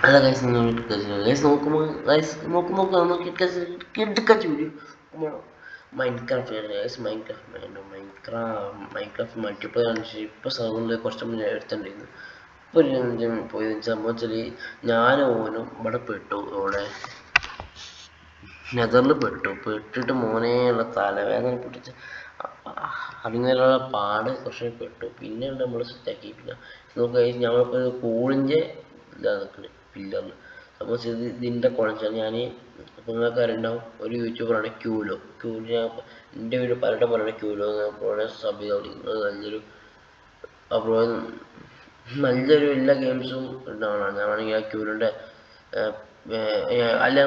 അല്ല ഗൈസ്, നിങ്ങൾ ഗൈസ് നോക്കുമ്പോൾ നോക്കി കിടക്കച്ച് വരും. മൈൻക്രാഫ്റ്റ് മൾട്ടിപ്ലെയർ ആണ്. ഇപ്പോൾ സർവറിൽ കുറച്ച് മുന്നേ എടുത്തിട്ടുണ്ടായിരുന്നു. ഇപ്പോൾ ഒരു പോയി സംഭവിച്ചാൽ ഞാനും ഓനും ഇവിടെ പെട്ടു. ഇവിടെ നെതറിൽ പെട്ടിട്ട് മോനെ ഉള്ള തലവേദന പിടിച്ച് അങ്ങനെയുള്ള പാട് കുറച്ച് പെട്ടു. പിന്നെ നമ്മൾ സെറ്റാക്കി. പിന്നെ നോക്കുക, ഞങ്ങളിപ്പോൾ ഒരു കൂളിൻ്റെ ഇതാണ് നിൽക്കുന്നത് പില്ലറിൽ. സപ്പോസ് ഇതിൻ്റെ കുഴച്ചാൽ ഞാൻ ഇപ്പോൾ നിങ്ങൾക്ക് അറിയുണ്ടാവും, ഒരു യൂട്യൂബറാണ് ക്യൂലോ. ഞാൻ എൻ്റെ വീഡിയോ പലരുടെ പറയുന്നത് ക്യൂലോ പോലെ സബ് ചെയ്ത് നല്ലൊരു അപ്പോൾ നല്ലൊരു എല്ലാ ഗെയിംസും ഉണ്ടാവണം. ഞാനാണെങ്കിൽ ആ ക്യൂലോൻ്റെ അല്ല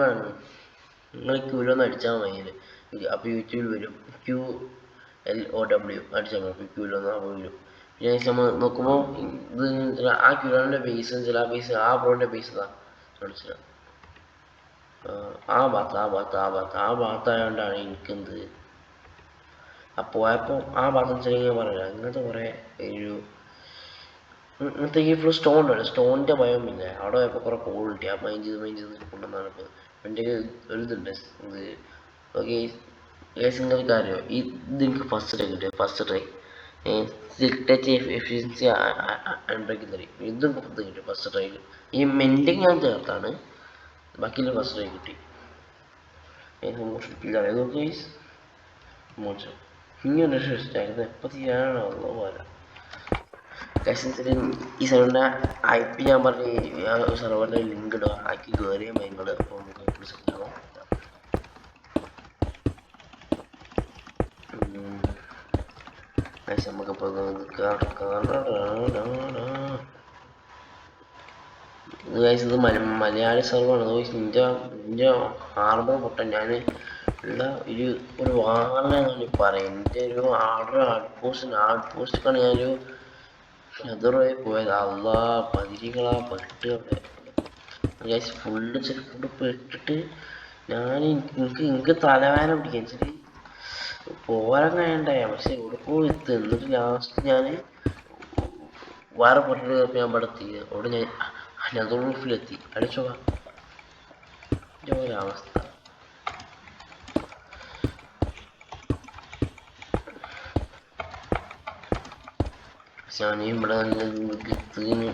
വേണം, നിങ്ങൾ ക്യൂലോ ഒന്ന് അടിച്ചാൽ മതി. അപ്പോൾ യൂട്യൂബിൽ വരും QLOW അടിച്ചാൽ മതി. ക്യൂലോ എന്ന് വരും. പിന്നെ നമ്മൾ നോക്കുമ്പോൾ ഇത് ആ ക്യൂലോൻ്റെ ബേസ് ചില ആ ബേസ് ആ ബ്രോൻ്റെ ബേസ് ഇതാ മനസ്സിലാവും. ആ ഭാഗത്തായതുകൊണ്ടാണ് എനിക്കെന്ത് പോയപ്പോൾ ആ ഭാഗത്ത് വെച്ചാൽ ഞാൻ പറയാം. ഇങ്ങനത്തെ കുറേ ഒരു ഇങ്ങനത്തെ ഈ ഫുൾ സ്റ്റോൺ ഉണ്ട്. സ്റ്റോണിൻ്റെ ഭയം ഇല്ല. അവിടെ പോയപ്പോൾ കുറേ കോൾ കിട്ടി. ആ മൈൻഡ് ചെയ്ത് കൊണ്ടുവന്നാണ്. ഇപ്പോൾ എൻ്റെ ഒരു ഇതുണ്ട് ഇത്. ഓക്കെ സിംഗിൾ കാര്യം ഇതെനിക്ക് ഫസ്റ്റ് ട്രൈ ടച്ച് എഫിഷ്യൻസി അൺബ്രേക്കിൽ ഇതും ഇത് കിട്ടി ഫസ്റ്റ് ട്രൈയിൽ. ഈ മെൻറ്റിങ് ഞാൻ ചേർത്താണ്, ബാക്കിയുള്ള ഫസ്റ്റ് ട്രൈ കിട്ടി. നോക്കി മോശം ഇങ്ങനെ ഇഷ്ടമായിരുന്നു. എപ്പോൾ ചെയ്യാനാണോ പോലെ ഈ സെർവറിൻ്റെ IP ഞാൻ പറഞ്ഞ സെർവറിൻ്റെ ലിങ്ക് ഇടുക, ആക്കി കയറിയ നിങ്ങൾ. അപ്പോൾ നമുക്ക് സെറ്റാവാം. നമുക്കിപ്പോൾ ഇത് മലയാളി സെർവറാണ്. എൻ്റെ ഹാർബർ പൊട്ടൻ ഞാൻ ഉള്ള ഒരു വാങ്ങാനാണ് പറയും. എൻ്റെ ഒരു ഔട്ട് പോസ്റ്റിക്കാണ് ഞാനൊരു നെതറുമായി പോയത്. അല്ലാ പതിരികളാ പെട്ട് ഫുള്ള് പെട്ടിട്ട് എനിക്ക് തലവേദന പിടിക്കാൻ വെച്ചിട്ട് പോരാൻ കഴിയണ്ടേ. പക്ഷെ ഇവിടെ പോയി എന്നിട്ട് ലാസ്റ്റ് ഞാൻ വേറെ പൊട്ടിട്ട് ഞാൻ ഇവിടെ എത്തി. അവിടെ ഞാൻ നെതർ റൂഫിലെത്തി. അടിച്ചോ ഒരവസ്ഥ. ഞാൻ ഇവിടെ എത്തിന്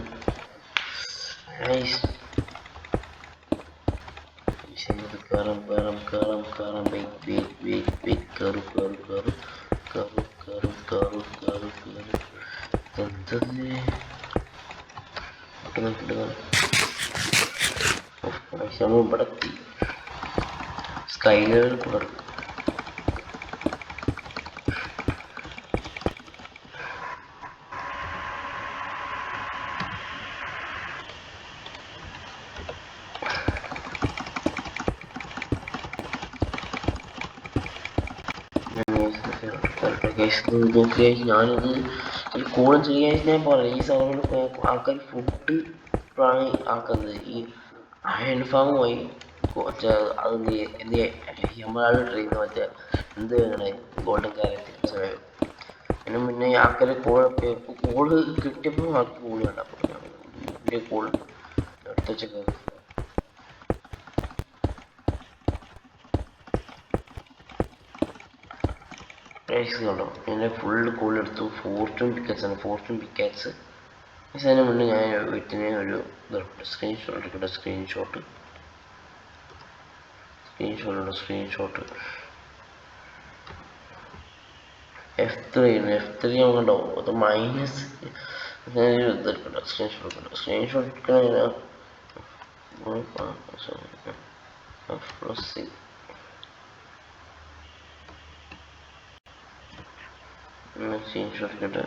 കയറാം വെയിറ്റ് എന്തല്ലേ ഇവിടെ എത്തി. സ്കൈലർ കയറും. ഞാനിത് ഒരു കോളം ചെയ്യാൻ ഞാൻ പറയാം. ഈ സമയം ആൾക്കാർ ഫുഡ് ആണ് ആക്കുന്നത്. ഈ അയൺ ഫാമുമായി അത് നമ്മളാൾ ട്രെയിൻ മറ്റേ എന്ത് വേണേ ഗോൾഡൻ ക്യാരറ്റ് അതിന് മുന്നേ ആൾക്കാർ കോള് കിട്ടിയപ്പോൾ ആൾക്ക് കോള് വേണ്ട. അപ്പോൾ കോള് എടുത്ത് വെച്ചൊക്കെ കണ്ടോ. ഞാൻ ഫുള്ള് കോൾ എടുത്തു. ഫോർച്യൂൺ പിക്കാറ്റ്സ്. അതിന് മുന്നേ ഞാൻ വീട്ടിന് ഒരു സ്ക്രീൻഷോട്ട് എടുക്കട്ടെ. സ്ക്രീൻഷോട്ട് F3 കണ്ടോ. അത് മൈനസ് ഇതെടുക്കട്ടെ. സ്ക്രീൻഷോട്ട് എടുക്കണ F+C സ്ക്രീൻഷോട്ട് എടുക്കട്ടെ.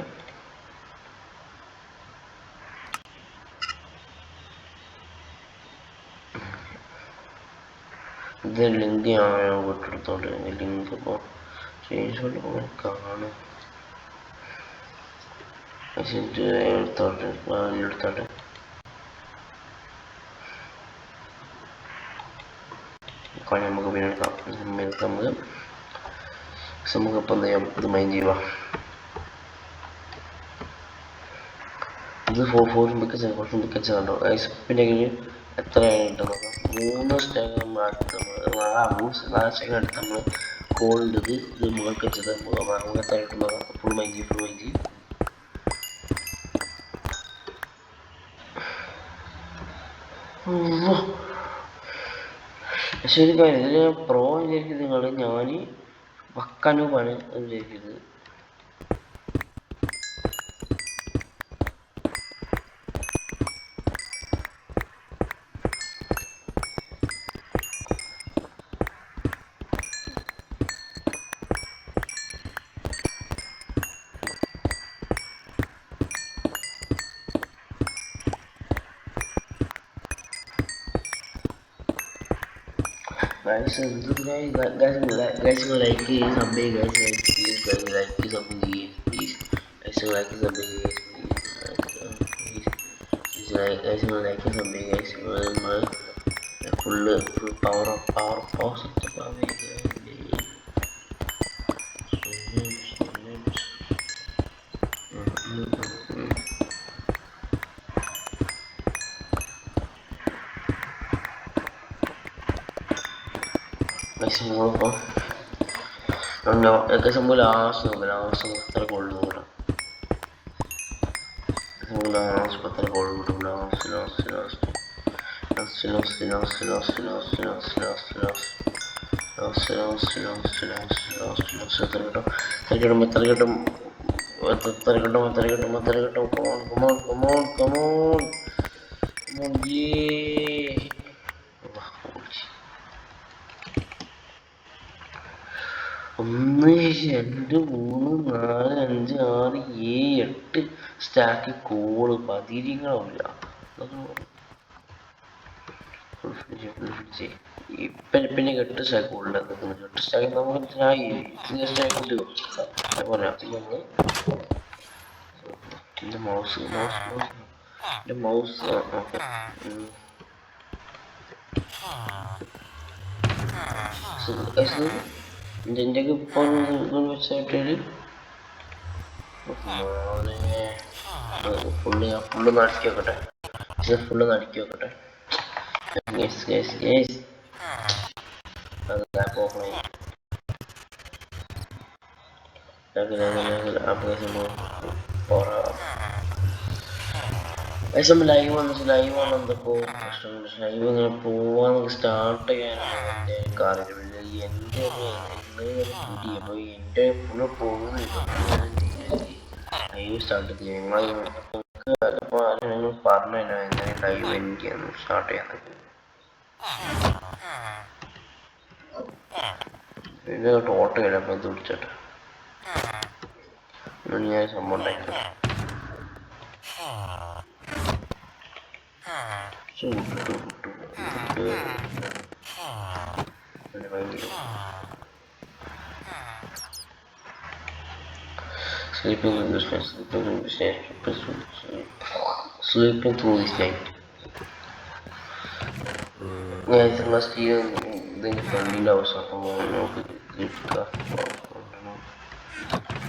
ഇത് ലിങ്ക് ഞാൻ വിട്ടെടുത്തോണ്ട് ലിങ്ക് ഇപ്പോൾ സ്ക്രീൻഷോട്ട് കാണും. എടുത്തോട്ടെ നമുക്ക് പിന്നെ എടുക്കാം. നമുക്കിപ്പോൾ എന്ത് ചെയ്യാം, ഇത് മൈൻഡ് ചെയ്യുക. ഇത് 4 കണ്ടോ ഗൈസ്. പിന്നെ എത്ര കിട്ടും നോക്കാം. 3 സ്റ്റാക്ക് നമ്മൾ അടുത്ത് 4 സ്റ്റാക്ക് അടുത്ത് നമ്മൾ കോൾഡ് ഇത് മുകൾക്ക് വെച്ചത് നമുക്ക് എത്ര കിട്ടും നോക്കാം. ഫുൾ മൈജി ശരി കാര്യം ഇതിൽ പ്രോ വിചാരിക്കുന്നത് നിങ്ങൾ ഞാൻ വക്കാനൂപാണ് വിചാരിക്കുന്നത്. Guys, guys, like sub guys, like sub please. Guys, like sub please. Guys, like sub guys. Full power semua apa semua langsung tergolong semua langsung tergolong come on yeah. 1 2 3 4 5 6 7 8 stack call പതിരിങ്ങളില്ല. പിന്നെ 8 stack കോളിൽ 8 stack നമുക്ക് stack പറയാം. പിന്നെ mouse ഇതിൻ്റെ ഇപ്പോൾ വെച്ചായിട്ട് full നടക്കി വെക്കട്ടെ. Live വന്നപ്പോ ലൈവ് ഇങ്ങനെ പോവാൻ സ്റ്റാർട്ട് ചെയ്യാനാണ് എൻ്റെ അറിയില്ല. എൻ്റെ ഫുള്ള് പോകുന്നില്ല. ലൈവ് സ്റ്റാർട്ട് ചെയ്യാൻ നിങ്ങൾ പറഞ്ഞു എങ്ങനെ ലൈവ് എനിക്ക് സ്റ്റാർട്ട് ചെയ്യാൻ. പിന്നെ ടോട്ട കിടപ്പം ഇത് പിടിച്ചിട്ട് ഞാൻ സംഭവം ഉണ്ടായിരുന്നു. Sleeping through this night. Guys, must be the friendly house of a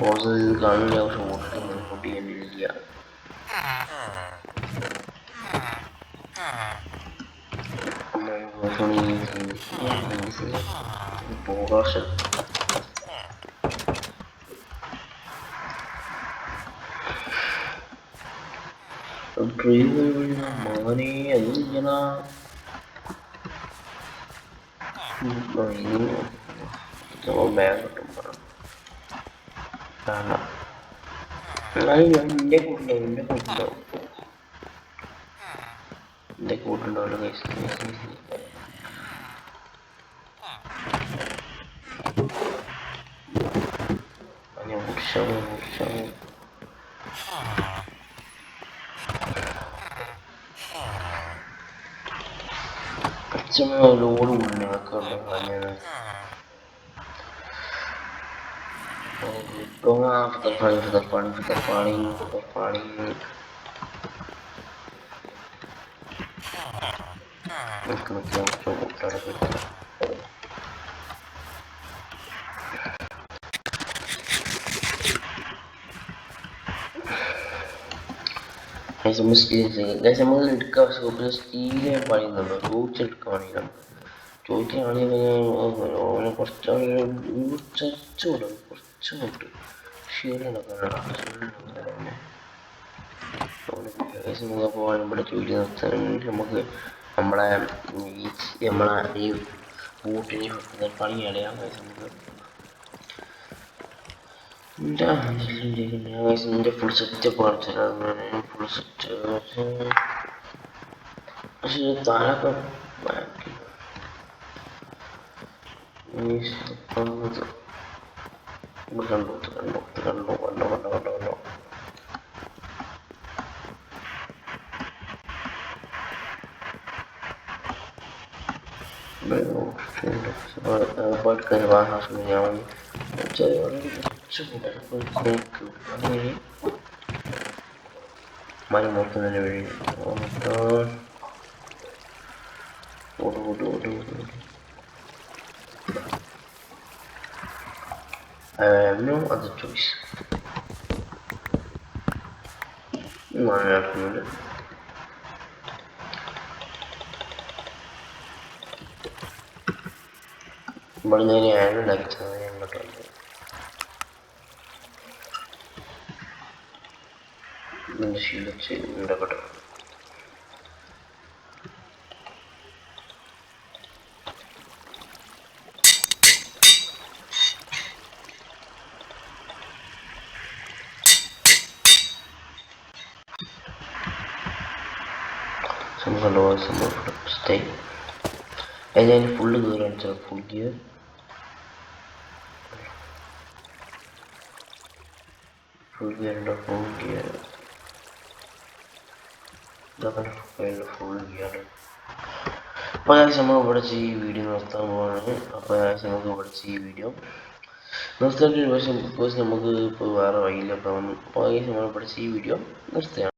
also this garden house of water in India. Money and load ഉള്ളിലൊക്കെ നമ്മൾ സ്റ്റീൽ നമുക്ക് എടുക്കാൻ ഷോപ്പിൽ സ്റ്റീല് പറയുന്നുണ്ടോ ചോദിച്ചെടുക്കാൻ വേണമെങ്കിൽ നമുക്ക് ചോദിക്കുകയാണെങ്കിൽ ഓനെ കുറച്ചുകൂടെ കുറച്ചുകൂട്ട് അപ്പോൾ നമ്മുടെ ജോലി നിർത്താൻ നമുക്ക് നമ്മളെ ഈ ബൂട്ടിനെ പണി അടയാൻ നമുക്ക് എൻ്റെ ഫുൾ സെറ്റപ്പ് കാണിച്ചു ഫുൾ സെറ്റ് പക്ഷേ താഴൊക്കെ കണ്ടു പഠിക്കാൻ വാഹനം ഞാൻ മണി നോക്കുന്നതിന് വഴി I have no other choice. ഇവിടെ ഞാൻ ആഡ് ഉണ്ടാക്കിച്ചത് ഞങ്ങൾക്ക് ഇതിൻ്റെ ശീലിച്ച് ഉണ്ടാക്കട്ടെ stay and then full gear and full gear and full gear full gear അപ്പോൾ നമ്മൾ ഇവിടെ ഈ വീഡിയോ നിർത്താൻ പോവാണ് അപ്പോൾ നമുക്ക് ഇവിടെ ഈ വീഡിയോ നിർത്തേണ്ട ഒരു പക്ഷേ ബിക്കോസ് നമുക്ക് ഇപ്പോൾ വേറെ വഴിയില്ല അപ്പോൾ നമ്മൾ ഇവിടെ ഈ വീഡിയോ നിർത്തുകയാണ്